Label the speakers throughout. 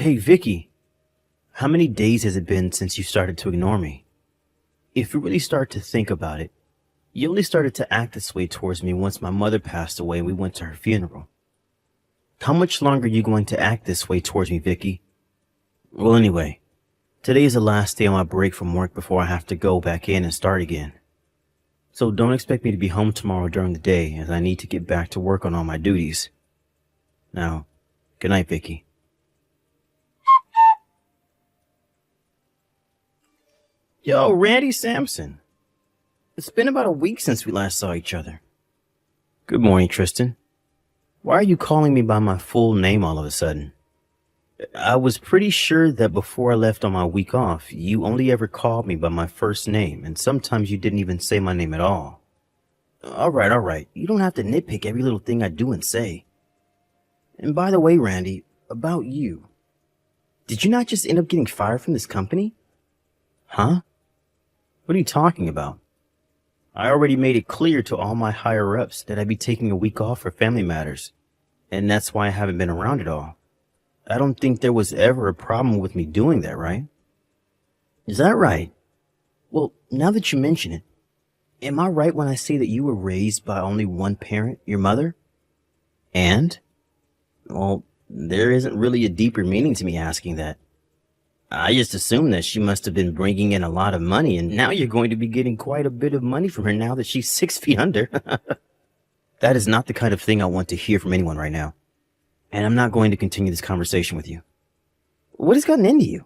Speaker 1: Hey, Vicky, how many days has it been since you started to ignore me? If you really start to think about it, you only started to act this way towards me once my mother passed away and we went to her funeral. How much longer are you going to act this way towards me, Vicky? Well, anyway, today is the last day on my break from work before I have to go back in and start again. So don't expect me to be home tomorrow during the day as I need to get back to work on all my duties. Now, good night, Vicky. Yo, Randy Sampson. It's been about a week since we last saw each other. Good morning, Tristan. Why are you calling me by my full name all of a sudden? I was pretty sure that before I left on my week off, you only ever called me by my first name, and sometimes you didn't even say my name at all. All right. You don't have to nitpick every little thing I do and say. And by the way, Randy, about you. Did you not just end up getting fired from this company? Huh? What are you talking about? I already made it clear to all my higher-ups that I'd be taking a week off for family matters, and that's why I haven't been around at all. I don't think there was ever a problem with me doing that, right? Is that right? Well, now that you mention it, am I right when I say that you were raised by only one parent, your mother? And? Well, there isn't really a deeper meaning to me asking that. I just assumed that she must have been bringing in a lot of money, and now you're going to be getting quite a bit of money from her now that she's 6 feet under. That is not the kind of thing I want to hear from anyone right now. And I'm not going to continue this conversation with you. What has gotten into you?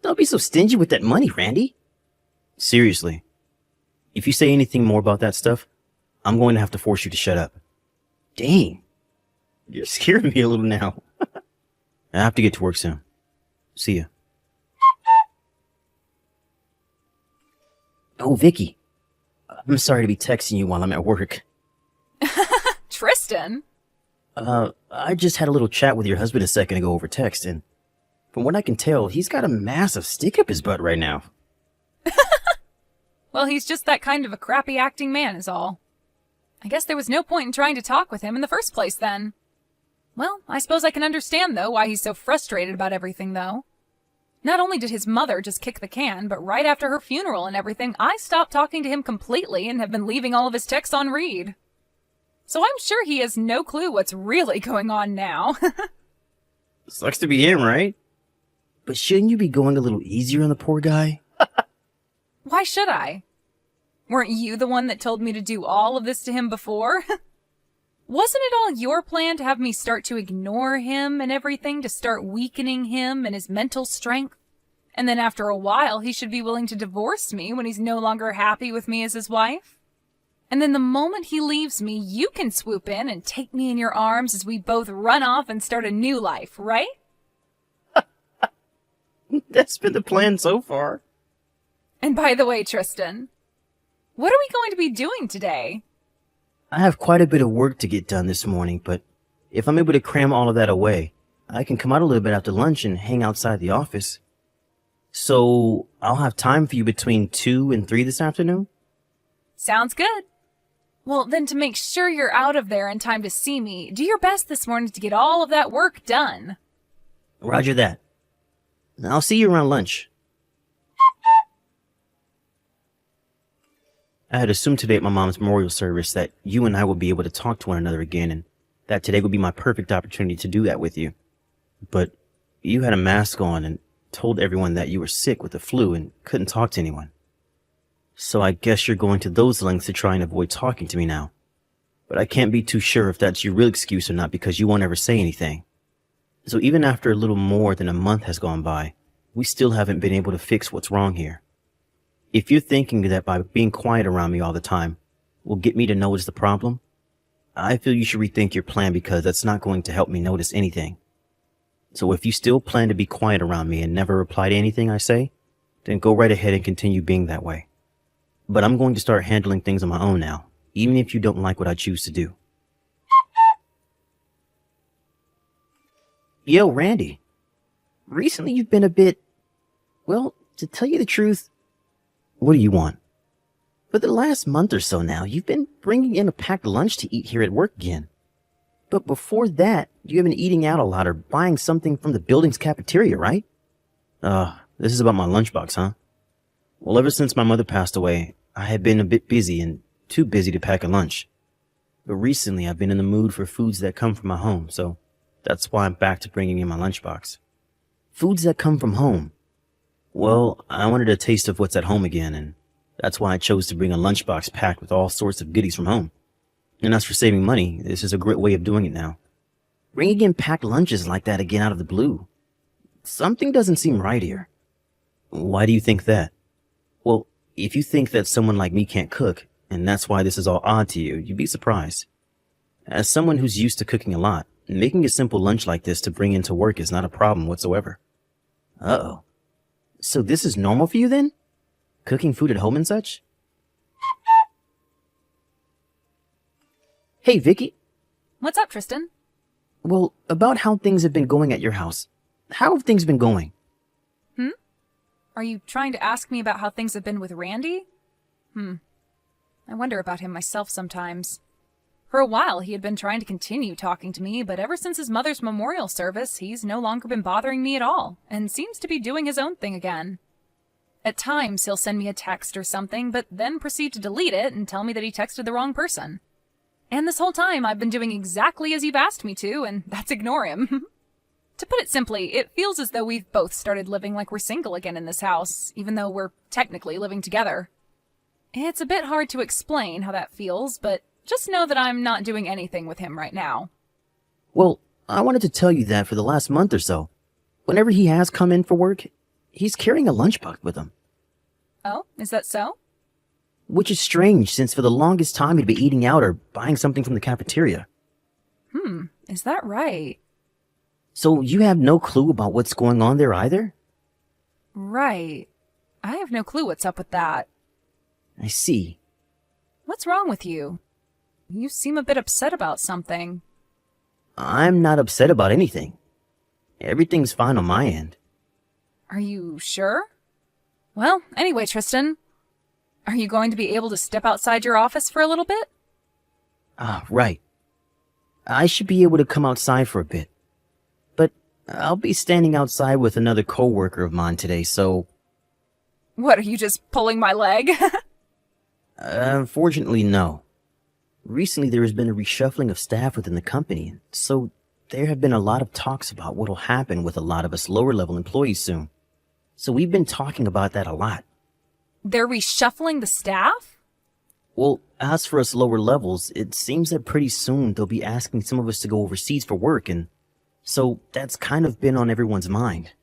Speaker 1: Don't be so stingy with that money, Randy. Seriously, if you say anything more about that stuff, I'm going to have to force you to shut up. Dang, you're scaring me a little now. I have to get to work soon. See ya. Oh, Vicky, I'm sorry to be texting you while I'm at work.
Speaker 2: Tristan?
Speaker 1: I just had a little chat with your husband a second ago over text, and from what I can tell, he's got a massive stick up his butt right now.
Speaker 2: Well, he's just that kind of a crappy acting man is all. I guess there was no point in trying to talk with him in the first place then. Well, I suppose I can understand, though, why he's so frustrated about everything, though. Not only did his mother just kick the can, but right after her funeral and everything, I stopped talking to him completely and have been leaving all of his texts on read. So I'm sure he has no clue what's really going on now.
Speaker 1: Sucks to be him, right? But shouldn't you be going a little easier on the poor guy?
Speaker 2: Why should I? Weren't you the one that told me to do all of this to him before? Wasn't it all your plan to have me start to ignore him and everything, to start weakening him and his mental strength? And then after a while, he should be willing to divorce me when he's no longer happy with me as his wife? And then the moment he leaves me, you can swoop in and take me in your arms as we both run off and start a new life, right?
Speaker 1: That's been the plan so far.
Speaker 2: And by the way, Tristan, what are we going to be doing today?
Speaker 1: I have quite a bit of work to get done this morning, but if I'm able to cram all of that away, I can come out a little bit after lunch and hang outside the office. So I'll have time for you between 2 and 3 this afternoon?
Speaker 2: Sounds good. Well, then to make sure you're out of there in time to see me, do your best this morning to get all of that work done.
Speaker 1: Roger that. I'll see you around lunch. I had assumed today at my mom's memorial service that you and I would be able to talk to one another again, and that today would be my perfect opportunity to do that with you. But you had a mask on and told everyone that you were sick with the flu and couldn't talk to anyone. So I guess you're going to those lengths to try and avoid talking to me now. But I can't be too sure if that's your real excuse or not because you won't ever say anything. So even after a little more than a month has gone by, we still haven't been able to fix what's wrong here. If you're thinking that by being quiet around me all the time will get me to notice the problem, I feel you should rethink your plan because that's not going to help me notice anything. So if you still plan to be quiet around me and never reply to anything I say, then go right ahead and continue being that way. But I'm going to start handling things on my own now, even if you don't like what I choose to do. Yo, Randy. Recently you've been a bit, well, to tell you the truth, what do you want? For the last month or so now, you've been bringing in a packed lunch to eat here at work again. But before that, you have been eating out a lot or buying something from the building's cafeteria, right? This is about my lunchbox, huh? Well, ever since my mother passed away, I had been a bit busy and too busy to pack a lunch. But recently, I've been in the mood for foods that come from my home, so that's why I'm back to bringing in my lunchbox. Foods that come from home. Well, I wanted a taste of what's at home again, and that's why I chose to bring a lunchbox packed with all sorts of goodies from home. And as for saving money, this is a great way of doing it now. Bringing in packed lunches like that again out of the blue. Something doesn't seem right here. Why do you think that? Well, if you think that someone like me can't cook, and that's why this is all odd to you, you'd be surprised. As someone who's used to cooking a lot, making a simple lunch like this to bring into work is not a problem whatsoever. Uh-oh. So this is normal for you then? Cooking food at home and such? Hey, Vicky.
Speaker 2: What's up, Tristan?
Speaker 1: Well, about how things have been going at your house. How have things been going?
Speaker 2: Are you trying to ask me about how things have been with Randy? I wonder about him myself sometimes. For a while, he had been trying to continue talking to me, but ever since his mother's memorial service, he's no longer been bothering me at all, and seems to be doing his own thing again. At times, he'll send me a text or something, but then proceed to delete it and tell me that he texted the wrong person. And this whole time, I've been doing exactly as you've asked me to, and that's ignore him. To put it simply, it feels as though we've both started living like we're single again in this house, even though we're technically living together. It's a bit hard to explain how that feels, but just know that I'm not doing anything with him right now.
Speaker 1: Well, I wanted to tell you that for the last month or so, whenever he has come in for work, he's carrying a lunchbox with him.
Speaker 2: Oh, is that so?
Speaker 1: Which is strange, since for the longest time he'd be eating out or buying something from the cafeteria.
Speaker 2: Is that right?
Speaker 1: So you have no clue about what's going on there either?
Speaker 2: Right. I have no clue what's up with that.
Speaker 1: I see.
Speaker 2: What's wrong with you? You seem a bit upset about something.
Speaker 1: I'm not upset about anything. Everything's fine on my end.
Speaker 2: Are you sure? Well, anyway, Tristan, are you going to be able to step outside your office for a little bit?
Speaker 1: Right. I should be able to come outside for a bit. But I'll be standing outside with another coworker of mine today, so...
Speaker 2: What, are you just pulling my leg?
Speaker 1: Unfortunately, no. Recently, there has been a reshuffling of staff within the company, so there have been a lot of talks about what'll happen with a lot of us lower-level employees soon. So we've been talking about that a lot.
Speaker 2: They're reshuffling the staff?
Speaker 1: Well, as for us lower levels, it seems that pretty soon they'll be asking some of us to go overseas for work, and so that's kind of been on everyone's mind.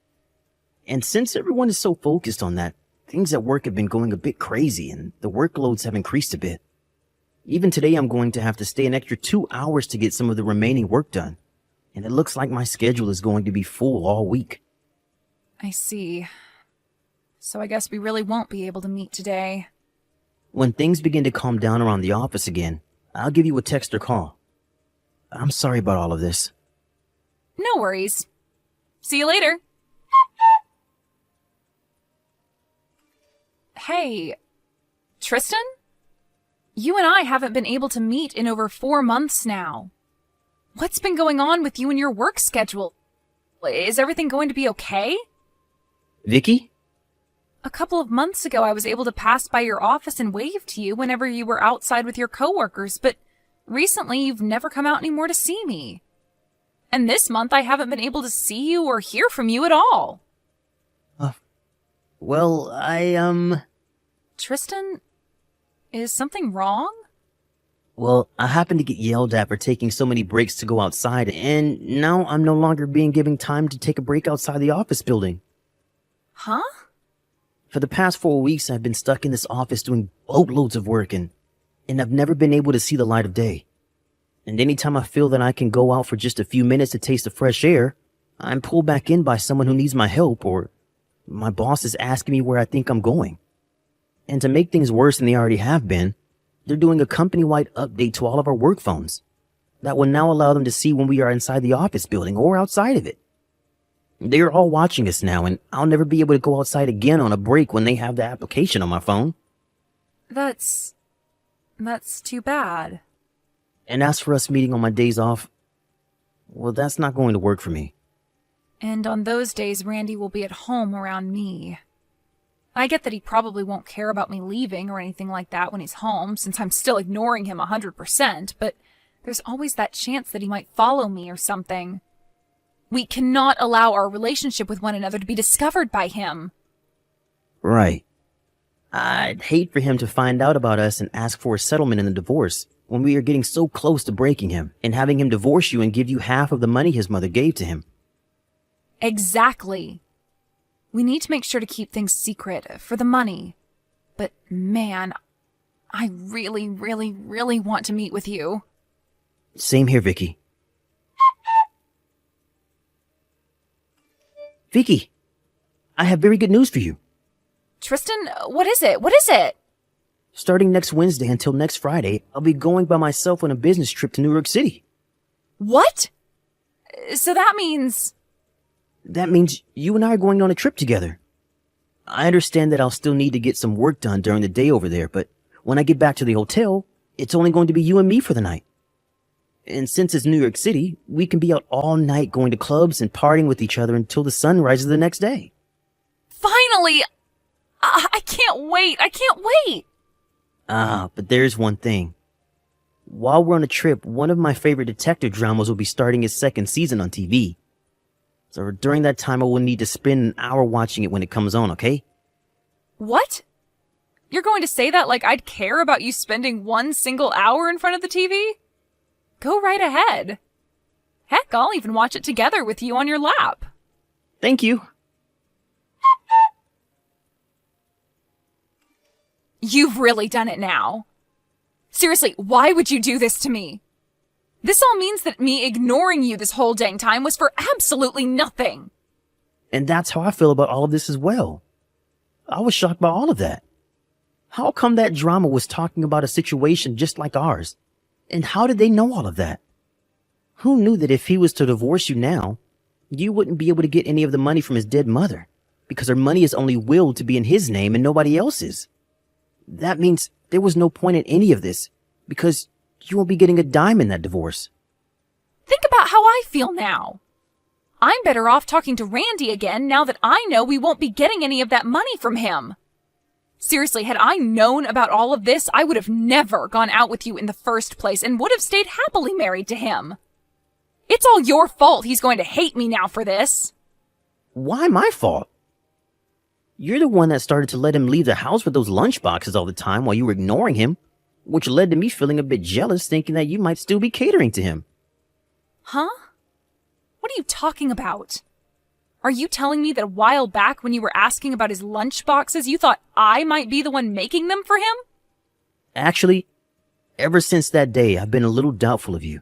Speaker 1: And since everyone is so focused on that, things at work have been going a bit crazy, and the workloads have increased a bit. Even today, I'm going to have to stay an extra 2 hours to get some of the remaining work done, and it looks like my schedule is going to be full all week.
Speaker 2: I see. So I guess we really won't be able to meet today.
Speaker 1: When things begin to calm down around the office again, I'll give you a text or call. I'm sorry about all of this.
Speaker 2: No worries. See you later. Hey, Tristan? You and I haven't been able to meet in over 4 months now. What's been going on with you and your work schedule? Is everything going to be okay?
Speaker 1: Vicky?
Speaker 2: A couple of months ago, I was able to pass by your office and wave to you whenever you were outside with your coworkers, but recently you've never come out anymore to see me. And this month, I haven't been able to see you or hear from you at all.
Speaker 1: Well,
Speaker 2: Tristan, is something wrong?
Speaker 1: Well, I happened to get yelled at for taking so many breaks to go outside, and now I'm no longer being given time to take a break outside the office building.
Speaker 2: Huh?
Speaker 1: For the past 4 weeks, I've been stuck in this office doing boatloads of work, and I've never been able to see the light of day. And anytime I feel that I can go out for just a few minutes to taste the fresh air, I'm pulled back in by someone who needs my help, or my boss is asking me where I think I'm going. And to make things worse than they already have been, they're doing a company-wide update to all of our work phones that will now allow them to see when we are inside the office building or outside of it. They're all watching us now, and I'll never be able to go outside again on a break when they have the application on my phone.
Speaker 2: That's too bad.
Speaker 1: And as for us meeting on my days off, Well, that's not going to work for me.
Speaker 2: And on those days, Randy will be at home around me. I get that he probably won't care about me leaving or anything like that when he's home, since I'm still ignoring him 100%, but there's always that chance that he might follow me or something. We cannot allow our relationship with one another to be discovered by him.
Speaker 1: Right. I'd hate for him to find out about us and ask for a settlement in the divorce when we are getting so close to breaking him and having him divorce you and give you half of the money his mother gave to him.
Speaker 2: Exactly. We need to make sure to keep things secret for the money. But man, I really, really, really want to meet with you.
Speaker 1: Same here, Vicky. Vicky, I have very good news for you.
Speaker 2: Tristan, what is it? What is it?
Speaker 1: Starting next Wednesday until next Friday, I'll be going by myself on a business trip to New York City.
Speaker 2: What? So that means...
Speaker 1: That means you and I are going on a trip together. I understand that I'll still need to get some work done during the day over there, but when I get back to the hotel, it's only going to be you and me for the night. And since it's New York City, we can be out all night going to clubs and partying with each other until the sun rises the next day.
Speaker 2: Finally! I can't wait! I can't wait!
Speaker 1: But there's one thing. While we're on a trip, one of my favorite detective dramas will be starting its second season on TV. So during that time, I will need to spend an hour watching it when it comes on, okay?
Speaker 2: What? You're going to say that like I'd care about you spending one single hour in front of the TV? Go right ahead. Heck, I'll even watch it together with you on your lap.
Speaker 1: Thank you.
Speaker 2: You've really done it now. Seriously, why would you do this to me? This all means that me ignoring you this whole dang time was for absolutely nothing.
Speaker 1: And that's how I feel about all of this as well. I was shocked by all of that. How come that drama was talking about a situation just like ours? And how did they know all of that? Who knew that if he was to divorce you now, you wouldn't be able to get any of the money from his dead mother, because her money is only willed to be in his name and nobody else's? That means there was no point in any of this, because you won't be getting a dime in that divorce.
Speaker 2: Think about how I feel now. I'm better off talking to Randy again now that I know we won't be getting any of that money from him. Seriously, had I known about all of this, I would have never gone out with you in the first place and would have stayed happily married to him. It's all your fault he's going to hate me now for this.
Speaker 1: Why my fault? You're the one that started to let him leave the house with those lunch boxes all the time while you were ignoring him, which led to me feeling a bit jealous, thinking that you might still be catering to him.
Speaker 2: Huh? What are you talking about? Are you telling me that a while back when you were asking about his lunch boxes, you thought I might be the one making them for him?
Speaker 1: Actually, ever since that day, I've been a little doubtful of you.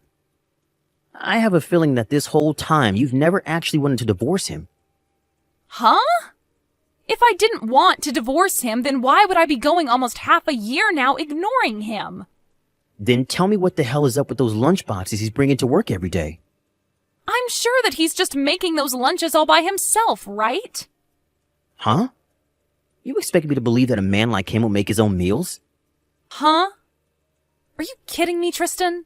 Speaker 1: I have a feeling that this whole time you've never actually wanted to divorce him.
Speaker 2: Huh? If I didn't want to divorce him, then why would I be going almost half a year now ignoring him?
Speaker 1: Then tell me what the hell is up with those lunch boxes he's bringing to work every day.
Speaker 2: I'm sure that he's just making those lunches all by himself, right?
Speaker 1: Huh? You expect me to believe that a man like him will make his own meals?
Speaker 2: Huh? Are you kidding me, Tristan?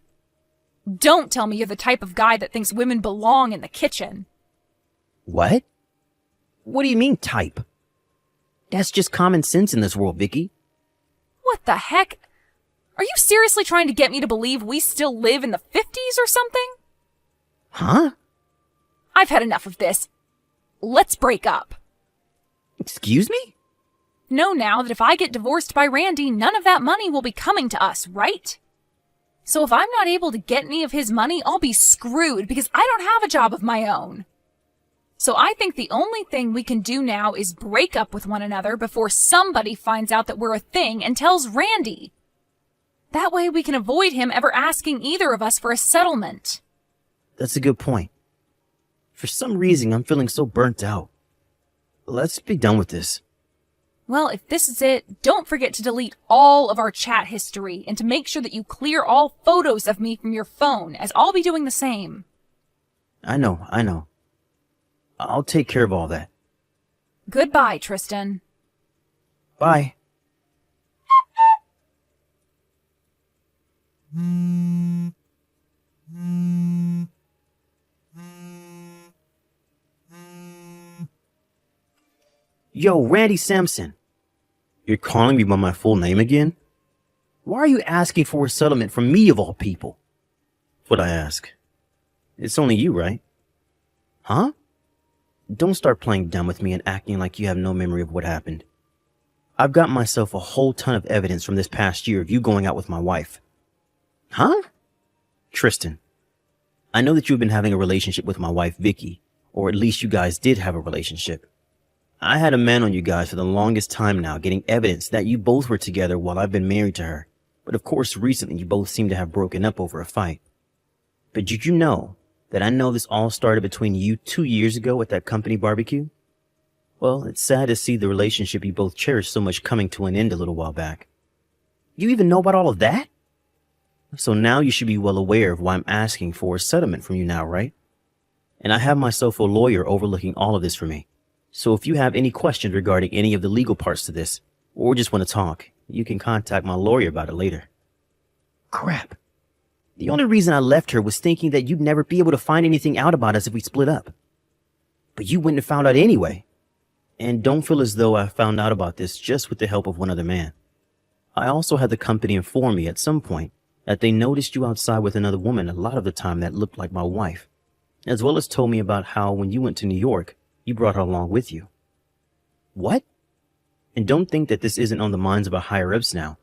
Speaker 2: Don't tell me you're the type of guy that thinks women belong in the kitchen.
Speaker 1: What? What do you mean, type? That's just common sense in this world, Vicky.
Speaker 2: What the heck? Are you seriously trying to get me to believe we still live in the 50s or something?
Speaker 1: Huh?
Speaker 2: I've had enough of this. Let's break up.
Speaker 1: Excuse me?
Speaker 2: Know now that if I get divorced by Randy, none of that money will be coming to us, right? So if I'm not able to get any of his money, I'll be screwed because I don't have a job of my own. So I think the only thing we can do now is break up with one another before somebody finds out that we're a thing and tells Randy. That way we can avoid him ever asking either of us for a settlement.
Speaker 1: That's a good point. For some reason, I'm feeling so burnt out. Let's be done with this.
Speaker 2: Well, if this is it, don't forget to delete all of our chat history and to make sure that you clear all photos of me from your phone, as I'll be doing the same.
Speaker 1: I know. I'll take care of all that.
Speaker 2: Goodbye, Tristan.
Speaker 1: Bye. Yo, Randy Sampson. You're calling me by my full name again? Why are you asking for a settlement from me of all people? What I ask? It's only you, right? Huh? Don't start playing dumb with me and acting like you have no memory of what happened. I've got myself a whole ton of evidence from this past year of you going out with my wife. Huh? Tristan, I know that you've been having a relationship with my wife, Vicky, or at least you guys did have a relationship. I had a man on you guys for the longest time now, getting evidence that you both were together while I've been married to her. But of course, recently you both seem to have broken up over a fight. But did you know that I know this all started between you 2 years ago at that company barbecue? Well, it's sad to see the relationship you both cherished so much coming to an end a little while back. You even know about all of that? So now you should be well aware of why I'm asking for a settlement from you now, right? And I have myself a lawyer overlooking all of this for me. So if you have any questions regarding any of the legal parts to this, or just want to talk, you can contact my lawyer about it later. Crap. The only reason I left her was thinking that you'd never be able to find anything out about us if we split up. But you wouldn't have found out anyway. And don't feel as though I found out about this just with the help of one other man. I also had the company inform me at some point that they noticed you outside with another woman a lot of the time that looked like my wife, as well as told me about how when you went to New York, you brought her along with you. What? And don't think that this isn't on the minds of our higher-ups now,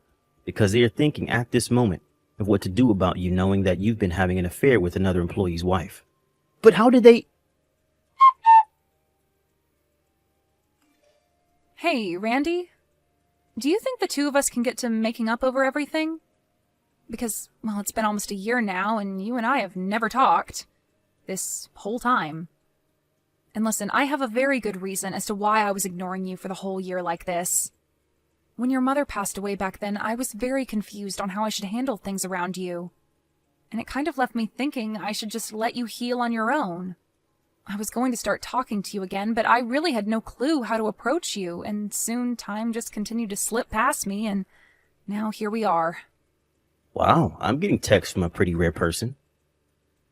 Speaker 1: because they are thinking at this moment of what to do about you knowing that you've been having an affair with another employee's wife. But how did they...
Speaker 2: Hey, Randy? Do you think the two of us can get to making up over everything? Because, well, it's been almost a year now, and you and I have never talked. This whole time. And listen, I have a very good reason as to why I was ignoring you for the whole year like this. When your mother passed away back then, I was very confused on how I should handle things around you. And it kind of left me thinking I should just let you heal on your own. I was going to start talking to you again, but I really had no clue how to approach you, and soon time just continued to slip past me, and now here we are.
Speaker 1: Wow, I'm getting texts from a pretty rare person.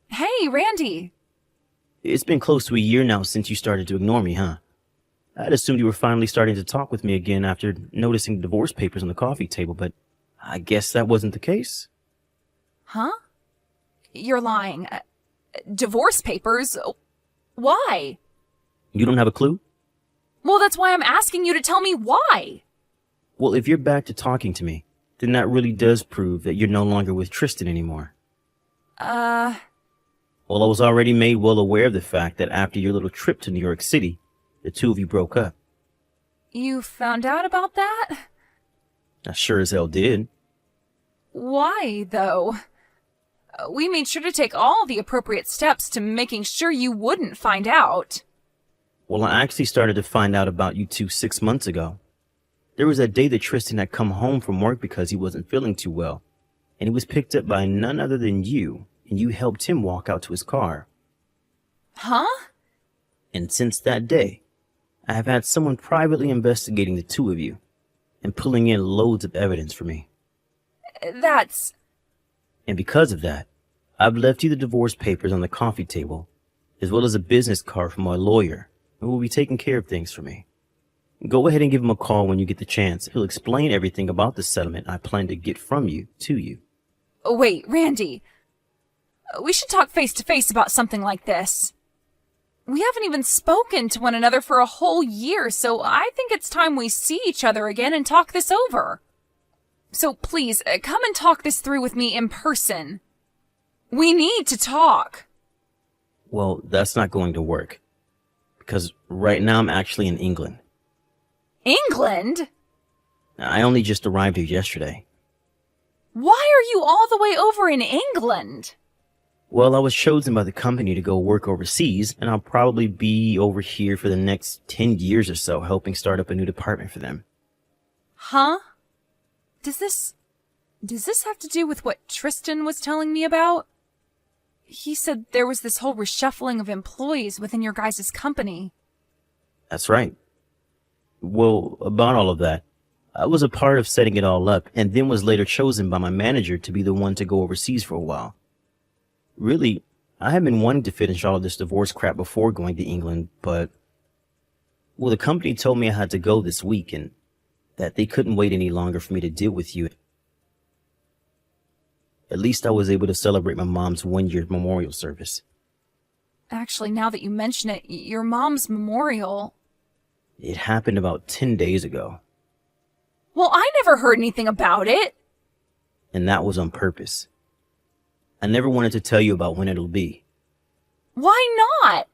Speaker 2: Hey, Randy!
Speaker 1: It's been close to a year now since you started to ignore me, huh? I'd assumed you were finally starting to talk with me again after noticing the divorce papers on the coffee table, but I guess that wasn't the case.
Speaker 2: Huh? You're lying. Divorce papers? Why?
Speaker 1: You don't have a clue?
Speaker 2: Well, that's why I'm asking you to tell me why.
Speaker 1: Well, if you're back to talking to me, then that really does prove that you're no longer with Tristan anymore. Well, I was already made well aware of the fact that after your little trip to New York City, the two of you broke up.
Speaker 2: You found out about that?
Speaker 1: I sure as hell did.
Speaker 2: Why, though? We made sure to take all the appropriate steps to making sure you wouldn't find out.
Speaker 1: Well, I actually started to find out about you two 6 months ago. There was that day that Tristan had come home from work because he wasn't feeling too well, and he was picked up by none other than you, and you helped him walk out to his car.
Speaker 2: Huh?
Speaker 1: And since that day, I have had someone privately investigating the two of you and pulling in loads of evidence for me.
Speaker 2: That's...
Speaker 1: And because of that, I've left you the divorce papers on the coffee table, as well as a business card from my lawyer, who will be taking care of things for me. Go ahead and give him a call when you get the chance. He'll explain everything about the settlement I plan to get from you to you.
Speaker 2: Wait, Randy. We should talk face to face about something like this. We haven't even spoken to one another for a whole year, so I think it's time we see each other again and talk this over. So please, come and talk this through with me in person. We need to talk.
Speaker 1: Well, that's not going to work. Because right now I'm actually in England.
Speaker 2: England?
Speaker 1: I only just arrived here yesterday.
Speaker 2: Why are you all the way over in England?
Speaker 1: Well, I was chosen by the company to go work overseas, and I'll probably be over here for the next 10 years or so, helping start up a new department for them.
Speaker 2: Huh? Does this have to do with what Tristan was telling me about? He said there was this whole reshuffling of employees within your guys' company.
Speaker 1: That's right. Well, about all of that, I was a part of setting it all up, and then was later chosen by my manager to be the one to go overseas for a while. Really, I had been wanting to finish all of this divorce crap before going to England, but... Well, the company told me I had to go this week and that they couldn't wait any longer for me to deal with you. At least I was able to celebrate my mom's one-year memorial service.
Speaker 2: Actually, now that you mention it, your mom's memorial...
Speaker 1: It happened about 10 days ago.
Speaker 2: Well, I never heard anything about it.
Speaker 1: And that was on purpose. I never wanted to tell you about when it'll be.
Speaker 2: Why not?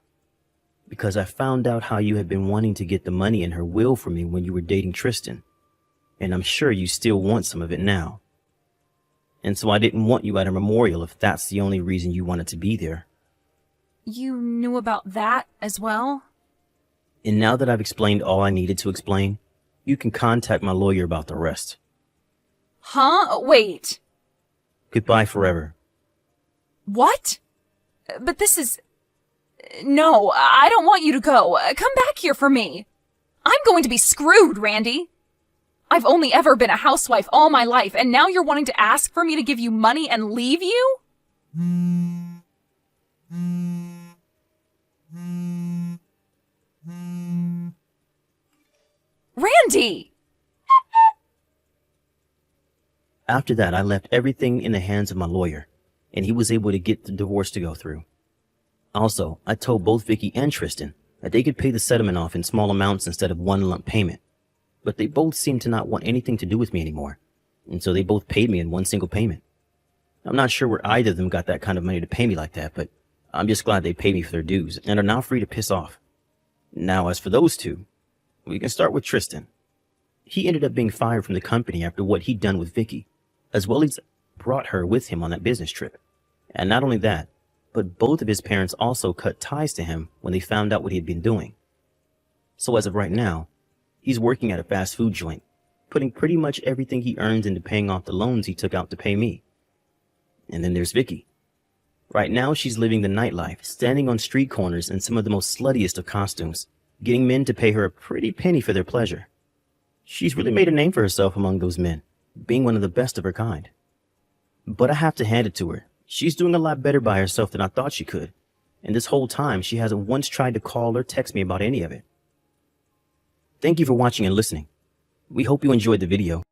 Speaker 1: Because I found out how you had been wanting to get the money in her will for me when you were dating Tristan. And I'm sure you still want some of it now. And so I didn't want you at her memorial if that's the only reason you wanted to be there.
Speaker 2: You knew about that as well?
Speaker 1: And now that I've explained all I needed to explain, you can contact my lawyer about the rest.
Speaker 2: Huh? Wait.
Speaker 1: Goodbye forever.
Speaker 2: What? But this is... No, I don't want you to go. Come back here for me. I'm going to be screwed, Randy. I've only ever been a housewife all my life, and now you're wanting to ask for me to give you money and leave you? Randy!
Speaker 1: After that, I left everything in the hands of my lawyer, and he was able to get the divorce to go through. Also, I told both Vicky and Tristan that they could pay the settlement off in small amounts instead of one lump payment. But they both seemed to not want anything to do with me anymore, and so they both paid me in one single payment. I'm not sure where either of them got that kind of money to pay me like that, but I'm just glad they paid me for their dues and are now free to piss off. Now, as for those two, we can start with Tristan. He ended up being fired from the company after what he'd done with Vicky, as well as brought her with him on that business trip. And not only that, but both of his parents also cut ties to him when they found out what he had been doing. So as of right now, he's working at a fast food joint, putting pretty much everything he earns into paying off the loans he took out to pay me. And then there's Vicky. Right now, she's living the nightlife, standing on street corners in some of the most sluttiest of costumes, getting men to pay her a pretty penny for their pleasure. She's really made a name for herself among those men, being one of the best of her kind. But I have to hand it to her. She's doing a lot better by herself than I thought she could. And this whole time, she hasn't once tried to call or text me about any of it. Thank you for watching and listening. We hope you enjoyed the video.